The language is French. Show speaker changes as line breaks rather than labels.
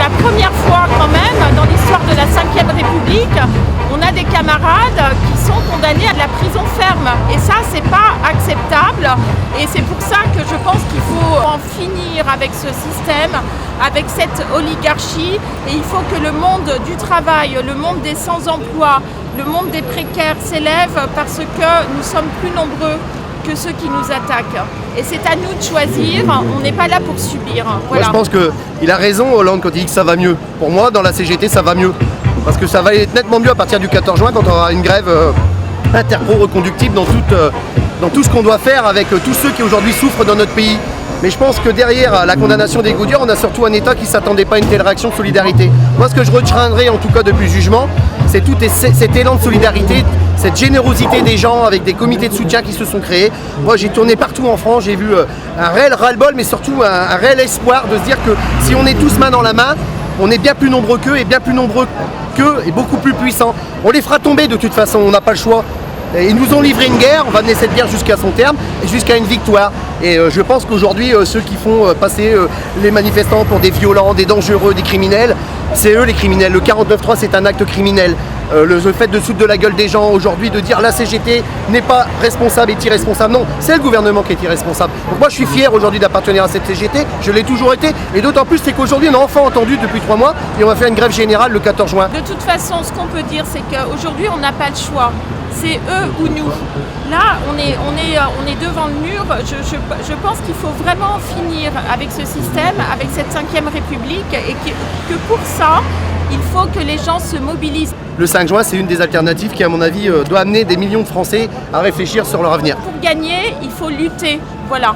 la première fois quand même dans l'histoire de la Ve République, on a des camarades qui sont condamnés à de la prison ferme. Et ça, c'est pas acceptable. Et c'est pour ça que je pense qu'il faut en finir avec ce système, avec cette oligarchie. Et il faut que le monde du travail, le monde des sans-emploi, le monde des précaires s'élève parce que nous sommes plus nombreux que ceux qui nous attaquent. Et c'est à nous de choisir, on n'est pas là pour subir. Voilà.
Moi je pense qu'il a raison Hollande quand il dit que ça va mieux. Pour moi dans la CGT ça va mieux. Parce que ça va être nettement mieux à partir du 14 juin quand on aura une grève interpro-reconductible dans tout ce qu'on doit faire avec tous ceux qui aujourd'hui souffrent dans notre pays. Mais je pense que derrière la condamnation des Goudiors, on a surtout un État qui ne s'attendait pas à une telle réaction de solidarité. Moi ce que je retiendrai en tout cas depuis le jugement, c'est tout cet élan de solidarité, cette générosité des gens avec des comités de soutien qui se sont créés. Moi j'ai tourné partout en France, j'ai vu un réel ras-le-bol mais surtout un réel espoir de se dire que si on est tous main dans la main, on est bien plus nombreux qu'eux et bien plus nombreux qu'eux et beaucoup plus puissants. On les fera tomber de toute façon, on n'a pas le choix. Ils nous ont livré une guerre, on va mener cette guerre jusqu'à son terme et jusqu'à une victoire. Et je pense qu'aujourd'hui, ceux qui font passer les manifestants pour des violents, des dangereux, des criminels, c'est eux les criminels. Le 49.3 c'est un acte criminel. Le fait de souder de la gueule des gens aujourd'hui, de dire la CGT n'est pas responsable, est irresponsable. Non, c'est le gouvernement qui est irresponsable. Donc moi je suis fier aujourd'hui d'appartenir à cette CGT, je l'ai toujours été. Et d'autant plus c'est qu'aujourd'hui on a enfin entendu depuis 3 mois et on va faire une grève générale le 14 juin.
De toute façon, ce qu'on peut dire c'est qu'aujourd'hui on n'a pas le choix. C'est eux ou nous. Là, on est devant le mur. Je pense qu'il faut vraiment finir avec ce système, avec cette Ve République, et que pour ça, il faut que les gens se mobilisent.
Le 5 juin, c'est une des alternatives qui, à mon avis, doit amener des millions de Français à réfléchir sur leur avenir.
Pour gagner, il faut lutter. Voilà.